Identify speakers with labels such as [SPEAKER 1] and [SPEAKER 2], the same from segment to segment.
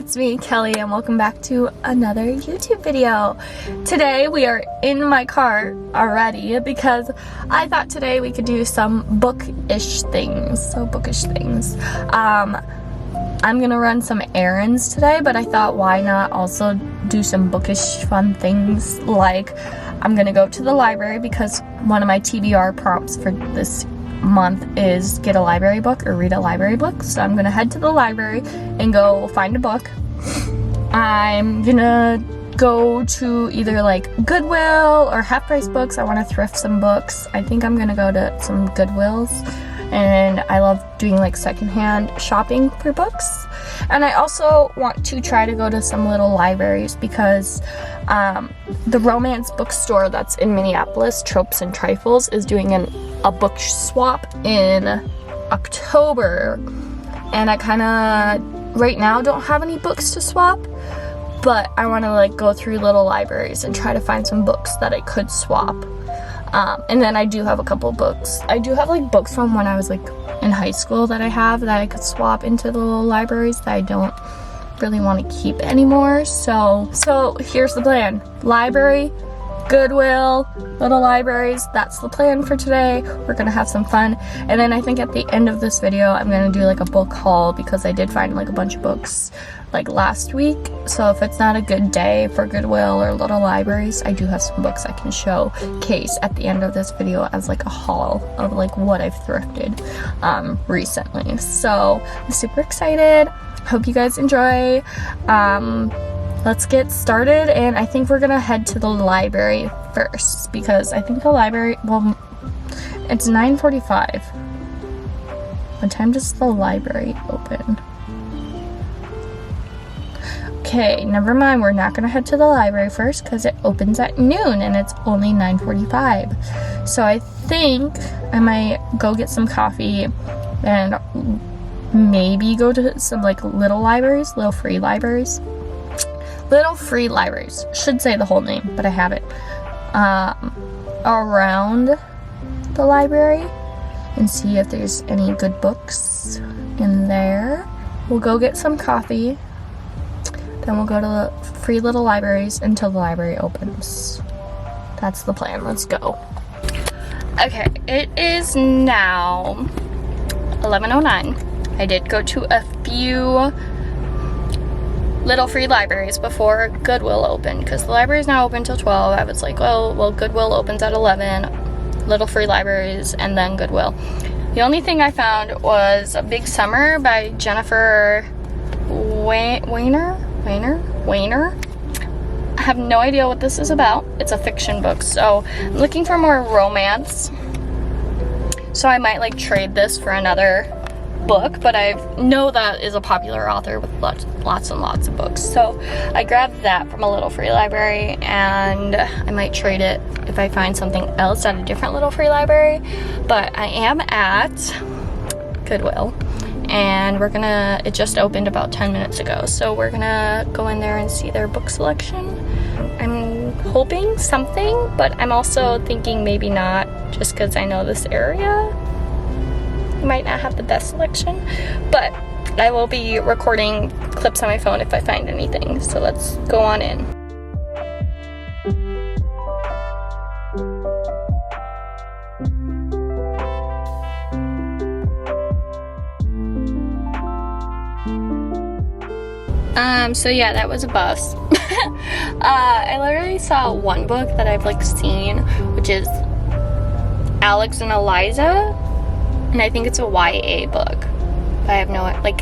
[SPEAKER 1] it's me, Kelly, and welcome back to another YouTube video. Today we are in my car already because I thought today we could do some bookish things. I'm gonna run some errands today, but I thought why not also do some bookish fun things, like I'm gonna go to the library because one of my TBR prompts for this month is get a library book or read a library book. So I'm gonna head to the library and go find a book. I'm gonna go to either like Goodwill or Half Price Books. I want to thrift some books. I think I'm gonna go to some Goodwills, and I love doing like secondhand shopping for books. And I also want to try to go to some little libraries because the romance bookstore that's in Minneapolis, Tropes and Trifles, is doing a book swap in October. And I kind of, right now, don't have any books to swap, but I want to like go through little libraries and try to find some books that I could swap. And then I do have a couple books. I do have like books from when I was like in high school that I could swap into the little libraries that I don't really want to keep anymore. So here's the plan. Library, Goodwill, little libraries. That's the plan for today. We're gonna have some fun. And then I think at the end of this video, I'm gonna do like a book haul because I did find like a bunch of books like last week. So if it's not a good day for Goodwill or little libraries, I do have some books I can showcase at the end of this video as like a haul of like what I've thrifted recently. So I'm super excited. Hope you guys enjoy. Let's get started, and I think we're gonna head to the library first because I think the library, well, it's 9:45. What time does the library open? Okay, never mind, we're not gonna head to the library first because it opens at noon and it's only 9:45. So I think I might go get some coffee and maybe go to some like little free libraries. Little free libraries, should say the whole name, but I have it, around the library and see if there's any good books in there. We'll go get some coffee, then we'll go to the free little libraries until the library opens. That's the plan. Let's go. Okay, it is now 11:09. I did go to a few little free libraries before Goodwill opened because the library is now open till 12. I was like, oh, well, Goodwill opens at 11, little free libraries, and then Goodwill. The only thing I found was A Big Summer by Jennifer Weiner. I have no idea what this is about. It's a fiction book, so I'm looking for more romance. So I might like trade this for another book, but I know that is a popular author with lots and lots of books. So I grabbed that from a little free library, and I might trade it if I find something else at a different little free library. But I am at Goodwill, and it just opened about 10 minutes ago, so we're gonna go in there and see their book selection. I'm hoping something, but I'm also thinking maybe not, just because I know this area might not have the best selection. But I will be recording clips on my phone if I find anything, so let's go on in. So yeah, that was a bus. I literally saw one book that I've like seen, which is Alex and Eliza, and I think it's a YA book. But I have no, like,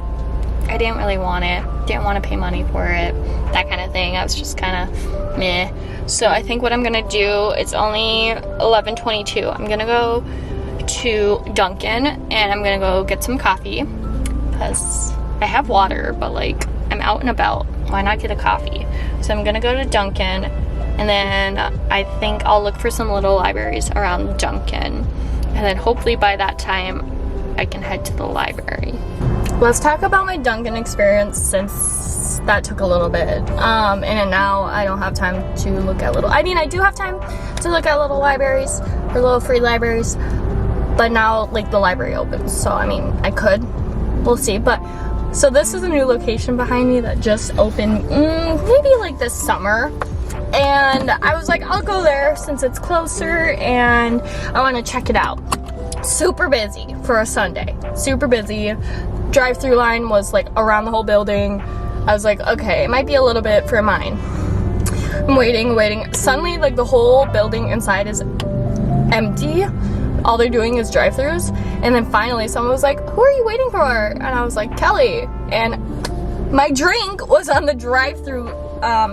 [SPEAKER 1] I didn't really want it, didn't want to pay money for it, that kind of thing. I was just kind of meh. So I think what I'm gonna do, it's only 11:22. I'm gonna go to Dunkin' and I'm gonna go get some coffee because I have water, but like I'm out and about. Why not get a coffee? So I'm gonna go to Dunkin', and then I think I'll look for some little libraries around Dunkin', and then hopefully by that time I can head to the library. Let's talk about my Dunkin' experience since that took a little bit. And now I don't have time to look at I do have time to look at little libraries or little free libraries, but now like the library opens, so I mean I could, we'll see. But So this is a new location behind me that just opened maybe like this summer. And I was like, I'll go there since it's closer and I want to check it out. Super busy for a Sunday. Super busy. Drive-through line was like around the whole building. I was like, okay, it might be a little bit for mine. I'm waiting. Suddenly, like the whole building inside is empty. All they're doing is drive-throughs. And then finally someone was like, who are you waiting for? And I was like, Kelly. And my drink was on the drive-through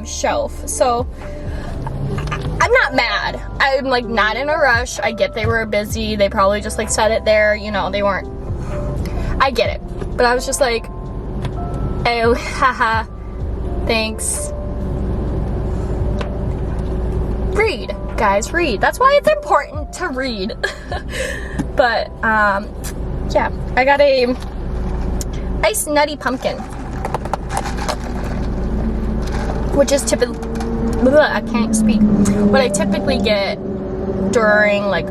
[SPEAKER 1] shelf. So I'm not mad. I'm like not in a rush. I get they were busy. They probably just like set it there. You know, they weren't. I get it. But I was just like, oh, haha, thanks. Read, guys, read. That's why it's important to read. But yeah, I got a iced nutty pumpkin, which is typically, I can't speak, what I typically get during like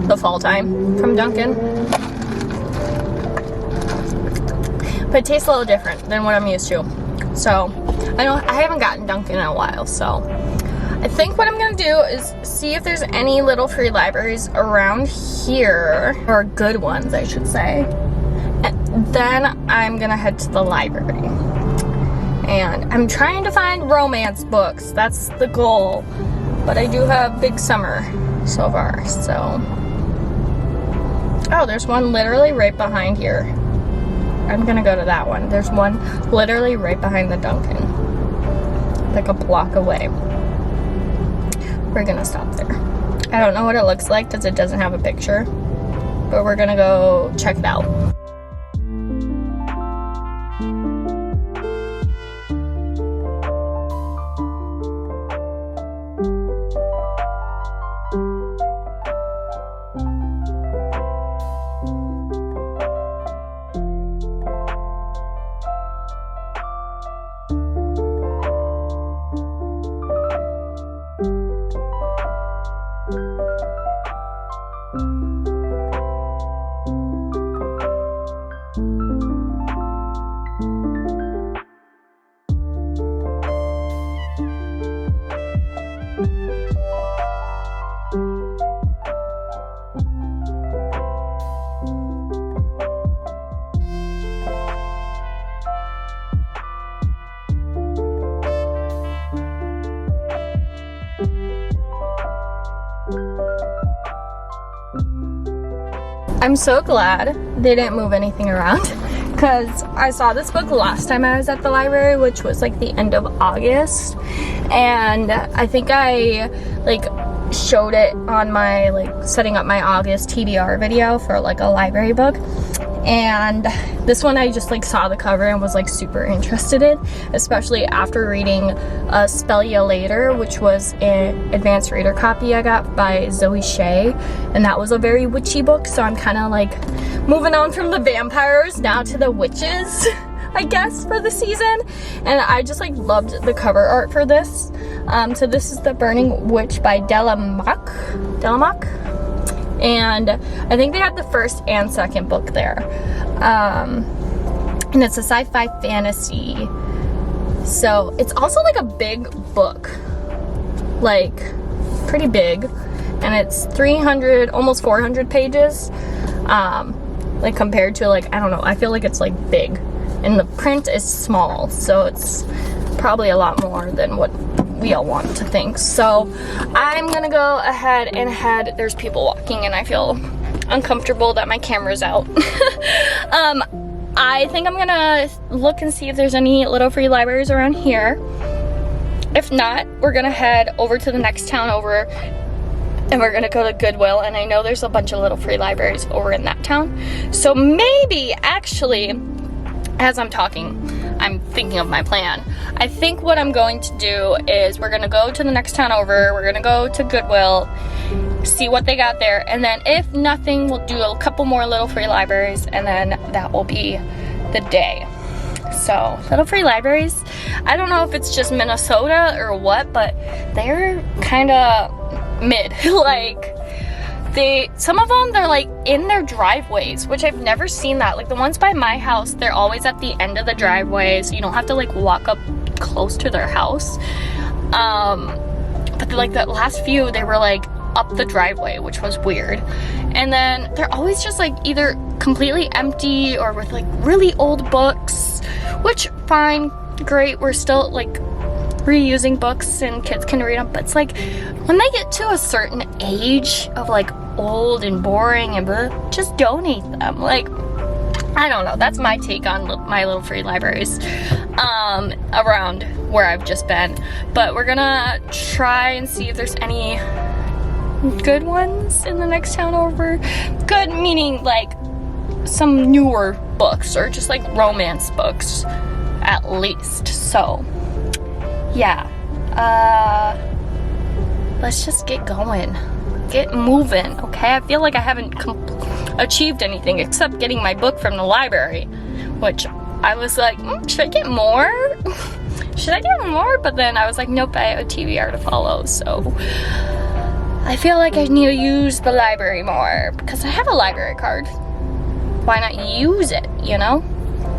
[SPEAKER 1] the fall time from Dunkin'. But it tastes a little different than what I'm used to. So I haven't gotten Dunkin' in a while, so I think what I'm gonna do is see if there's any little free libraries around here, or good ones I should say, and then I'm gonna head to the library. And I'm trying to find romance books, that's the goal, but I do have big summer so far, so. Oh, there's one literally right behind here. I'm gonna go to that one. There's one literally right behind the Dunkin', like a block away. We're gonna stop there. I don't know what it looks like because it doesn't have a picture, but we're gonna go check it out. I'm so glad they didn't move anything around because I saw this book last time I was at the library, which was like the end of August, and I think I like showed it on my like setting up my August TBR video for like a library book. And this one I just like saw the cover and was like super interested in, especially after reading Spell Ya Later, which was an advanced reader copy I got by Zoe Shea, and that was a very witchy book, so I'm kind of like moving on from the vampires now to the witches, I guess, for the season. And I just like loved the cover art for this. So this is The Burning Witch by Delamock. And I think they had the first and second book there. And it's a sci-fi fantasy. So it's also like a big book, like pretty big. And it's 300, almost 400 pages. Like compared to like, I don't know, I feel like it's like big. And the print is small, so it's probably a lot more than what we all want to think. So I'm gonna go ahead and head. There's people walking and I feel uncomfortable that my camera's out. I think I'm gonna look and see if there's any little free libraries around here. If not, we're gonna head over to the next town over and we're gonna go to Goodwill, and I know there's a bunch of little free libraries over in that town. So maybe actually, as I'm talking, I'm thinking of my plan. I think what I'm going to do is we're gonna go to the next town over, we're gonna go to Goodwill, see what they got there, and then if nothing, we'll do a couple more little free libraries, and then that will be the day. So, little free libraries, I don't know if it's just Minnesota or what, but they're kinda mid. Like, some of them, they're like in their driveways, which I've never seen that. Like the ones by my house, they're always at the end of the driveway, so you don't have to like walk up close to their house. But like the last few, they were like up the driveway, which was weird. And then they're always just like either completely empty or with like really old books, which fine, great, we're still like reusing books and kids can read them, but it's like when they get to a certain age of like old and boring and blah, just donate them. Like, I don't know, that's my take on my little free libraries around where I've just been. But we're gonna try and see if there's any good ones in the next town over. Good meaning like some newer books or just like romance books at least. So yeah, let's just get going, get moving, okay? I feel like I haven't achieved anything except getting my book from the library, which I was like, should I get more? Should I get more? But then I was like, nope, I have a TBR to follow, so I feel like I need to use the library more because I have a library card. Why not use it, you know?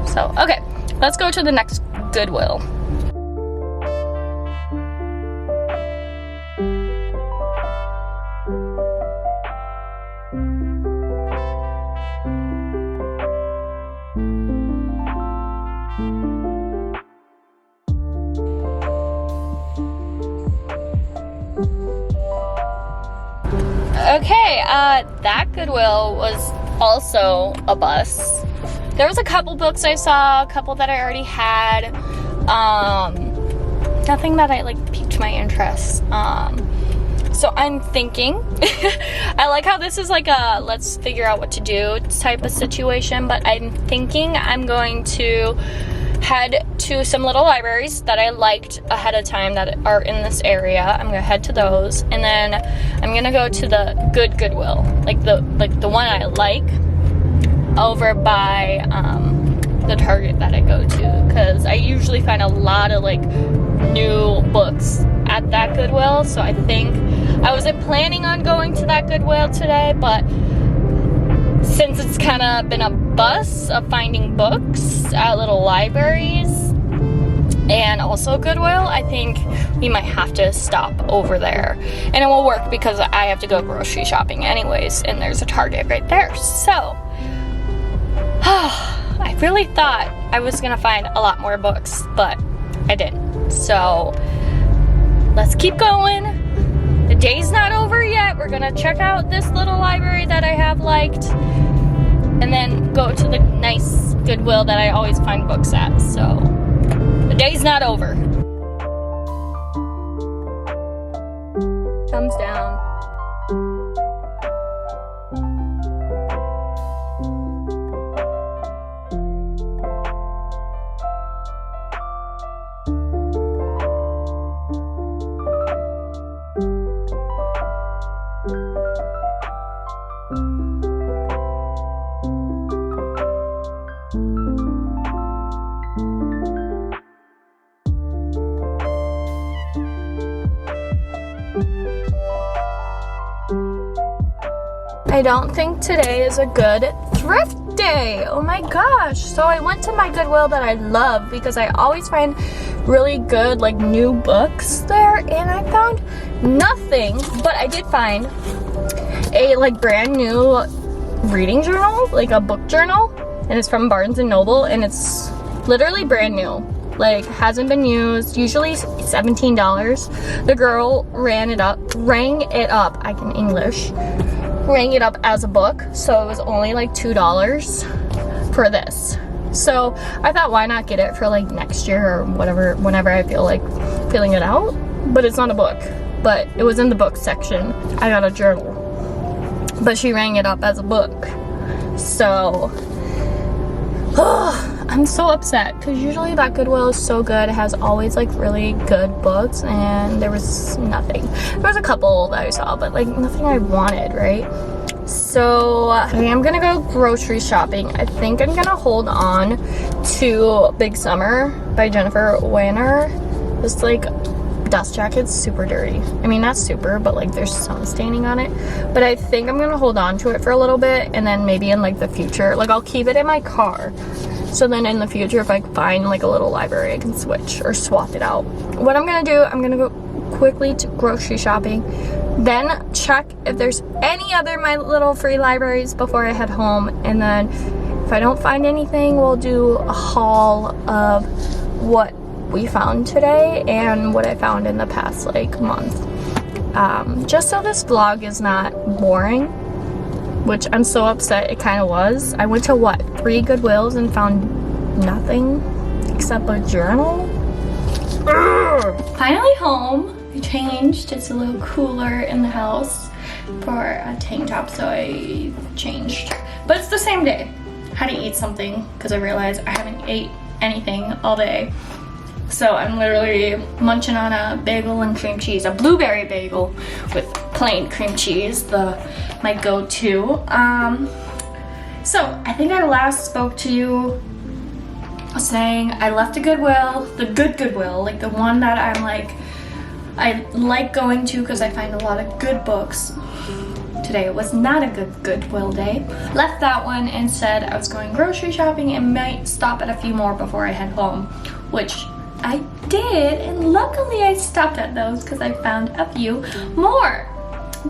[SPEAKER 1] So, okay, let's go to the next Goodwill. Okay, that Goodwill was also a bus. There was a couple books I saw, a couple that I already had. Nothing that I like piqued my interest. So I'm thinking, I like how this is like a let's figure out what to do type of situation, but I'm thinking I'm going to head to some little libraries that I liked ahead of time that are in this area. I'm gonna head to those, and then I'm gonna go to the Goodwill, like the one I like, over by the Target that I go to, because I usually find a lot of like new books at that Goodwill. So I think I wasn't planning on going to that Goodwill today, but since it's kind of been a bus of finding books at little libraries and also Goodwill, I think we might have to stop over there. And it will work because I have to go grocery shopping anyways, and there's a Target right there. So, I really thought I was gonna find a lot more books, but I didn't. So, let's keep going. The day's not over yet. We're gonna check out this little library that I have liked, and then go to the nice Goodwill that I always find books at. So the day's not over. Thumbs down. I don't think today is a good thrift day. Oh my gosh. So I went to my Goodwill that I love because I always find really good like new books there, and I found nothing, but I did find a like brand new reading journal, like a book journal, and it's from Barnes & Noble, and it's literally brand new. Like, hasn't been used, usually $17. The girl rang it up, I can English, rang it up as a book, so it was only like $2 for this. So I thought, why not get it for like next year or whatever, whenever I feel like filling it out. But it's not a book, but it was in the book section. I got a journal, but she rang it up as a book. So I'm so upset because usually that Goodwill is so good. It has always like really good books, and there was nothing. There was a couple that I saw, but like nothing I wanted, right? So I am gonna go grocery shopping. I think I'm gonna hold on to Big Summer by Jennifer Weiner. It's like dust jacket's super dirty. I mean, not super, but like there's some staining on it. But I think I'm gonna hold on to it for a little bit, and then maybe in like the future, like I'll keep it in my car. So then in the future, if I find like a little library, I can switch or swap it out. What I'm gonna do, I'm gonna go quickly to grocery shopping, then check if there's any other My Little Free Libraries before I head home, and then if I don't find anything, we'll do a haul of what we found today and what I found in the past like month. Just so this vlog is not boring, which I'm so upset it kind of was. I went to what, 3 Goodwills and found nothing except a journal? Ugh. Finally home. I changed. It's a little cooler in the house for a tank top, so I changed. But it's the same day. Had to eat something because I realized I haven't ate anything all day. So I'm literally munching on a bagel and cream cheese, a blueberry bagel with plain cream cheese, my go-to. So I think I last spoke to you saying I left a Goodwill, the good Goodwill, like the one that I like going to because I find a lot of good books. Today was not a good Goodwill day. Left that one and said I was going grocery shopping and might stop at a few more before I head home, which I did, and luckily I stopped at those because I found a few more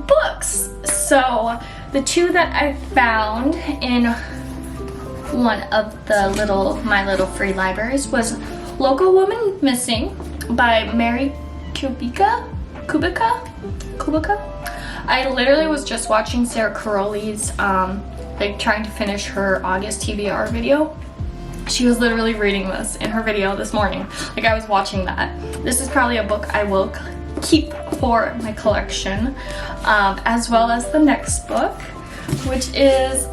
[SPEAKER 1] books. So the 2 that I found in one of the My Little Free Libraries was Local Woman Missing by Mary Kubica. I literally was just watching Sarah Caroli's like trying to finish her August TBR video. She was literally reading this in her video this morning. Like, I was watching that. This is probably a book I will keep for my collection, as well as the next book, which is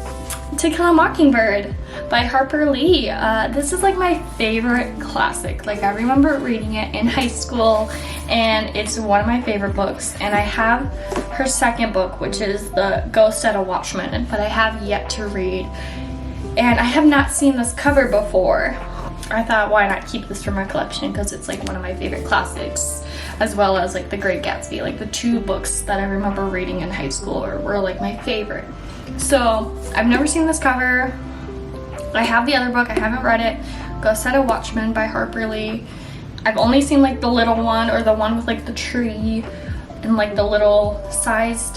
[SPEAKER 1] To Kill a Mockingbird by Harper Lee. This is like my favorite classic. Like, I remember reading it in high school, and it's one of my favorite books. And I have her second book, which is The Ghost at a Watchman, but I have yet to read. And I have not seen this cover before. I thought, why not keep this for my collection, because it's like one of my favorite classics, as well as like The Great Gatsby, like the 2 books that I remember reading in high school were like my favorite. So I've never seen this cover. I have the other book, I haven't read it, Ghost at a Watchman by Harper Lee. I've only seen like the little one, or the one with like the tree and like the little sized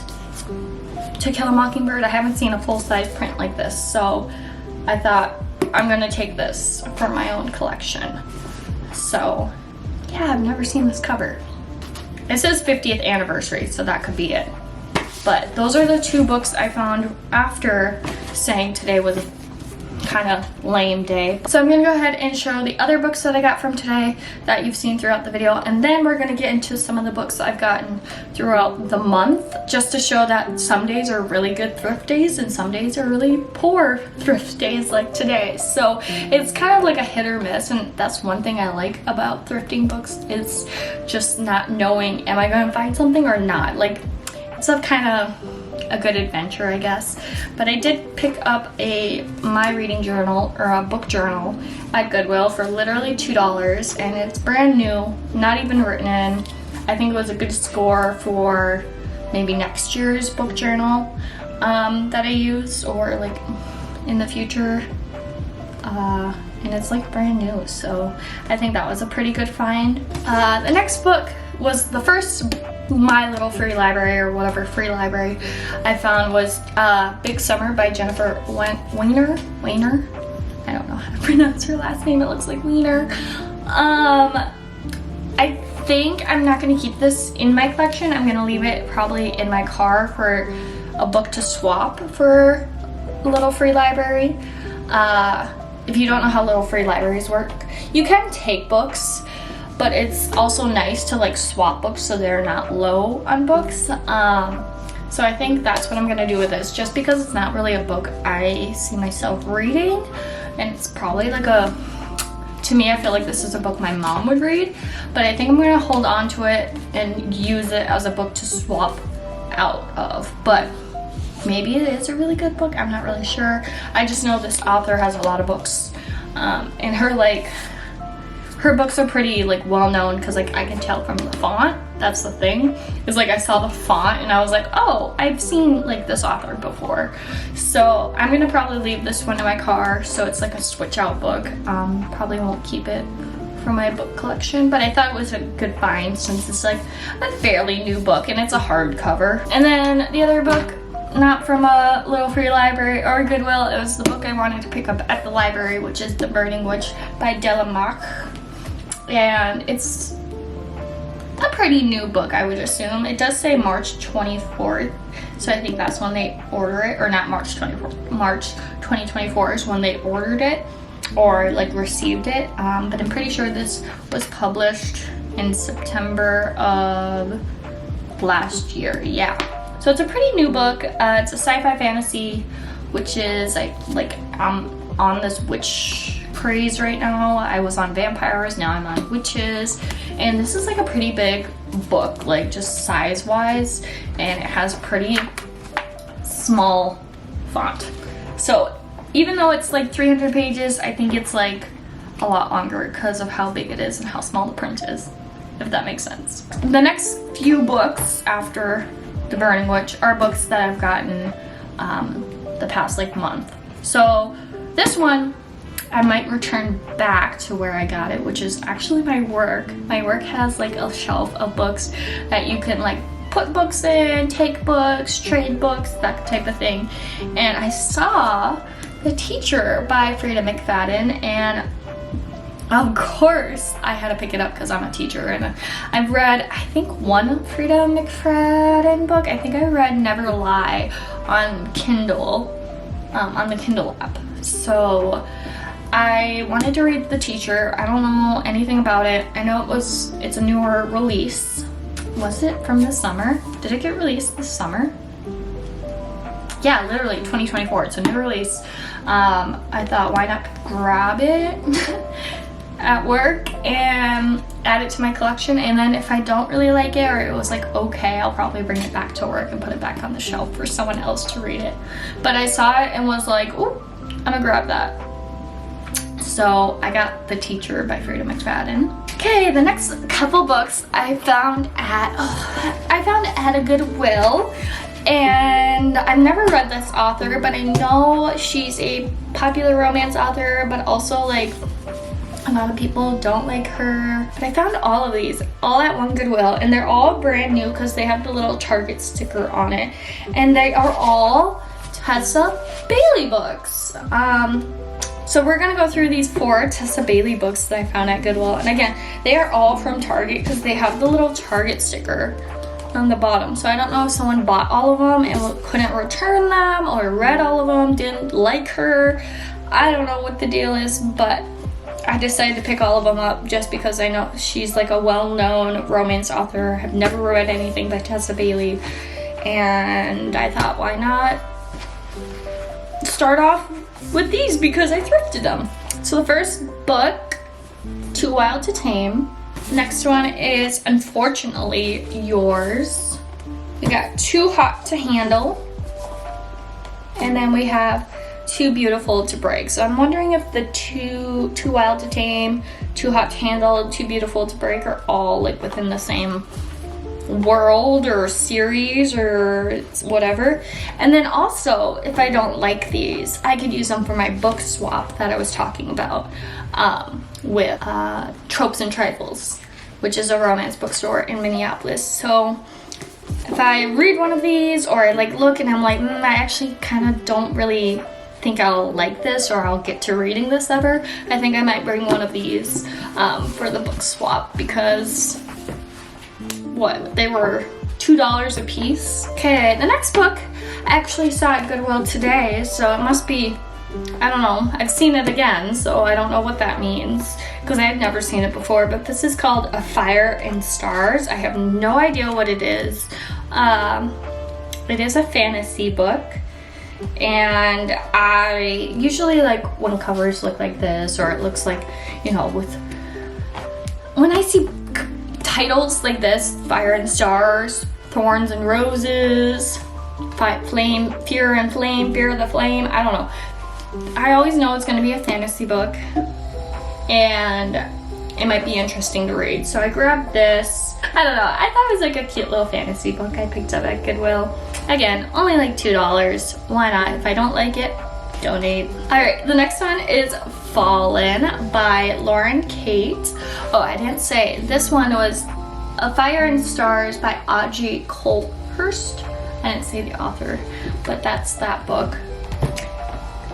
[SPEAKER 1] To Kill a Mockingbird. I haven't seen a full-size print like this, so I thought I'm gonna take this for my own collection. So yeah, I've never seen this cover. It says 50th anniversary, so that could be it. But those are the 2 books I found after saying today was a kind of lame day. So I'm gonna go ahead and show the other books that I got from today that you've seen throughout the video, and then we're gonna get into some of the books I've gotten throughout the month, just to show that some days are really good thrift days and some days are really poor thrift days like today. So it's kind of like a hit or miss, and that's one thing I like about thrifting books, is just not knowing, am I gonna find something or not? Like, it's a kind of a good adventure, I guess. But I did pick up a My Reading Journal, or a book journal, at Goodwill for literally $2, and it's brand new, not even written in. I think it was a good score for maybe next year's book journal that I use, or like in the future. And it's like brand new, so I think that was a pretty good find. The next book was the first My Little Free Library, or whatever free library I found, was Big Summer by Jennifer Weiner. I don't know how to pronounce her last name. It looks like Wiener. I think I'm not going to keep this in my collection. I'm going to leave it probably in my car for a book to swap for Little Free Library. If you don't know how Little Free Libraries work, you can take books, but it's also nice to like swap books so they're not low on books. So I think that's what I'm gonna do with this, just because it's not really a book I see myself reading, and it's probably like to me, I feel like this is a book my mom would read, but I think I'm gonna hold on to it and use it as a book to swap out of. But maybe it is a really good book, I'm not really sure. I just know this author has a lot of books, and her her books are pretty like well known because like I can tell from the font. That's the thing, is like I saw the font and I was like, oh, I've seen like this author before. So I'm gonna probably leave this one in my car, so it's like a switch out book. Probably won't keep it for my book collection, but I thought it was a good find since it's like a fairly new book and it's a hardcover. And then the other book, not from a little free library or Goodwill, it was the book I wanted to pick up at the library, which is The Burning Witch by Delamach. And it's a pretty new book, I would assume. It does say March 24th, so I think that's when they order it, or not March 24th, March 2024 is when they ordered it or like received it, but I'm pretty sure this was published in September of last year. Yeah, so it's a pretty new book. It's a sci-fi fantasy, which is like on this witch craze right now. I was on vampires, now I'm on witches, and this is like a pretty big book, like just size wise, and it has pretty small font. So even though it's like 300 pages, I think it's like a lot longer because of how big it is and how small the print is, if that makes sense. The next few books after The Burning Witch are books that I've gotten the past like month. So this one I might return back to where I got it, which is actually my work. My work has like a shelf of books that you can like put books in, take books, trade books, that type of thing. And I saw The Teacher by Frida McFadden, and of course I had to pick it up because I'm a teacher, and I've read I think one Frida McFadden book. I think I read Never Lie on Kindle, on the Kindle app. So I wanted to read The Teacher. I don't know anything about it. I know it's a newer release. Was it from this summer? Did it get released this summer? Yeah, literally 2024. It's a new release. I thought, why not grab it at work and add it to my collection, and then if I don't really like it or it was like okay, I'll probably bring it back to work and put it back on the shelf for someone else to read it. But I saw it and was like, oh, I'm gonna grab that. So I got The Teacher by Frida McFadden. Okay, the next couple books I found at a Goodwill, and I've never read this author, but I know she's a popular romance author, but also like a lot of people don't like her. But I found all of these all at one Goodwill, and they're all brand new because they have the little Target sticker on it, and they are all Tessa Bailey books. So we're gonna go through these 4 Tessa Bailey books that I found at Goodwill, and again, they are all from Target because they have the little Target sticker on the bottom. So I don't know if someone bought all of them and couldn't return them, or read all of them, didn't like her. I don't know what the deal is, but I decided to pick all of them up just because I know she's like a well-known romance author. I've never read anything by Tessa Bailey, and I thought, why not start off with these because I thrifted them. So the first book, Too Wild to Tame. Next one is Unfortunately Yours. We got Too Hot to Handle. And then we have Too Beautiful to Break. So I'm wondering if the Too Wild to Tame, Too Hot to Handle, Too Beautiful to Break are all like within the same world or series or whatever. And then also, if I don't like these, I could use them for my book swap that I was talking about with Tropes and Trifles, which is a romance bookstore in Minneapolis. So if I read one of these, or I like look and I'm like, I actually kind of don't really think I'll like this, or I'll get to reading this ever, I think I might bring one of these for the book swap, because they were $2 a piece. Okay, the next book I actually saw at Goodwill today, so it must be, I don't know, I've seen it again, so I don't know what that means because I had never seen it before, but this is called A Fire and Stars. I have no idea what it is. It is a fantasy book, and I usually like when covers look like this, or it looks like, you know, when I see titles like this, Fire and Stars, Thorns and Roses, Fear and Flame, Fear of the Flame, I don't know. I always know it's going to be a fantasy book, and it might be interesting to read. So I grabbed this. I don't know, I thought it was like a cute little fantasy book I picked up at Goodwill. Again, only like $2. Why not? If I don't like it, donate. Alright, the next one is Fallen by Lauren Kate. Oh, I didn't say, this one was A Fire and Stars by Audrey Colhurst. I didn't say the author, but that's that book.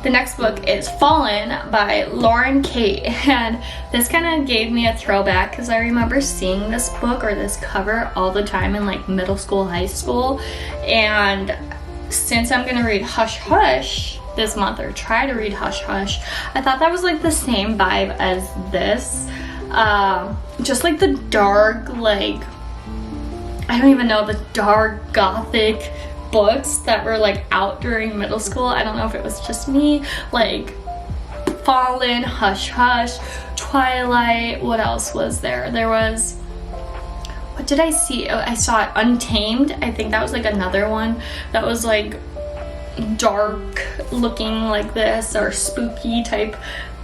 [SPEAKER 1] The next book is Fallen by Lauren Kate, and this kind of gave me a throwback because I remember seeing this book or this cover all the time in like middle school, high school, and since I'm gonna read Hush Hush this month, or try to read Hush Hush, I thought that was like the same vibe as this. Just like the dark, like, I don't even know, the dark gothic books that were like out during middle school. I don't know if it was just me. Like Fallen, Hush Hush, Twilight, what else was there? There was, what did I see? Oh, I saw it, Untamed. I think that was like another one that was like dark looking like this, or spooky type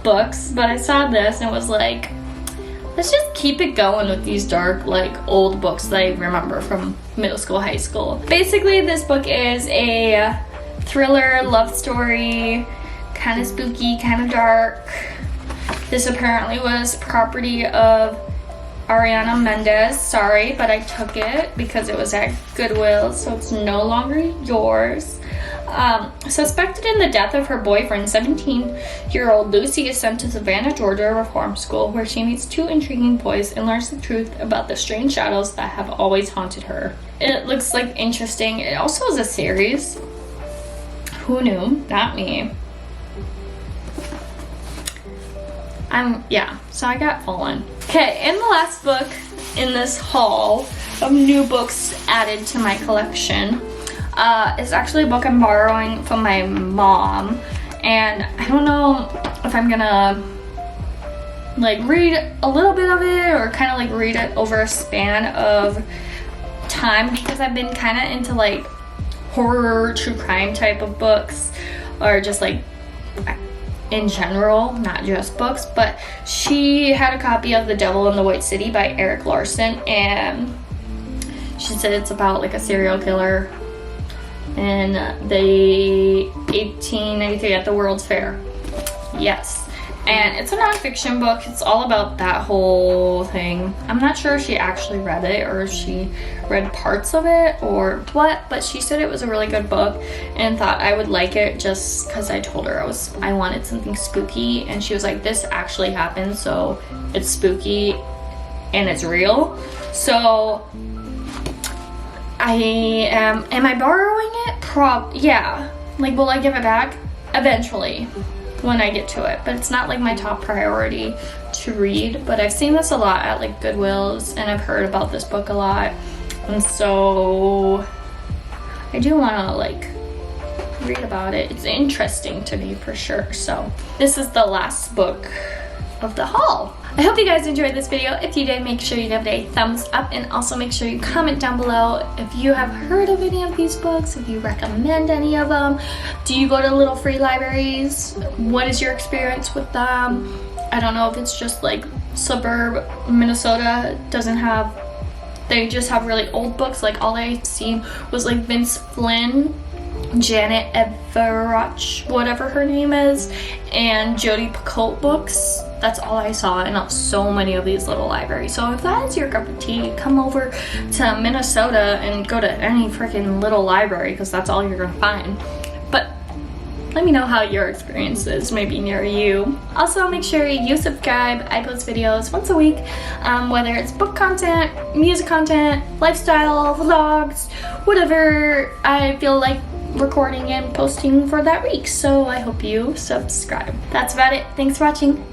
[SPEAKER 1] books. But I saw this and it was like, let's just keep it going with these dark, like, old books that I remember from middle school, high school. Basically, this book is a thriller, love story, kind of spooky, kind of dark. This apparently was property of Ariana Mendez. Sorry, but I took it because it was at Goodwill, so it's no longer yours. Suspected in the death of her boyfriend, 17-year-old Lucy is sent to Savannah, Georgia reform school, where she meets two intriguing boys and learns the truth about the strange shadows that have always haunted her. It looks like interesting. It also is a series. Who knew? Not me. Yeah, so I got Fallen. Okay, and the last book in this haul of new books added to my collection is actually a book I'm borrowing from my mom, and I don't know if I'm gonna like read a little bit of it or kind of like read it over a span of time, because I've been kind of into like horror, true crime type of books, or just like in general, not just books. But she had a copy of The Devil in the White City by Eric Larson, and she said it's about like a serial killer in the 1893 at the World's Fair. Yes, and it's a nonfiction book. It's all about that whole thing. I'm not sure if she actually read it or if she read parts of it or what, but she said it was a really good book and thought I would like it just because I told her I wanted something spooky, and she was like, this actually happened, so it's spooky and it's real. So am I borrowing it? Yeah. Like, will I give it back? Eventually, when I get to it. But it's not like my top priority to read. But I've seen this a lot at like Goodwills, and I've heard about this book a lot. And so I do want to like read about it. It's interesting to me for sure. So this is the last book of the haul. I hope you guys enjoyed this video. If you did, make sure you give it a thumbs up, and also make sure you comment down below if you have heard of any of these books, if you recommend any of them. Do you go to little free libraries? What is your experience with them? I don't know if it's just like suburb Minnesota doesn't have, they just have really old books. Like all I seen was like Vince Flynn, Janet Everett, whatever her name is, and Jodi Picoult books. That's all I saw, and so many of these little libraries. So if that is your cup of tea, come over to Minnesota and go to any freaking little library, because that's all you're gonna find. But let me know how your experience is, maybe near you. Also, make sure you subscribe. I post videos once a week, whether it's book content, music content, lifestyle, vlogs, whatever I feel like recording and posting for that week. So I hope you subscribe. That's about it. Thanks for watching.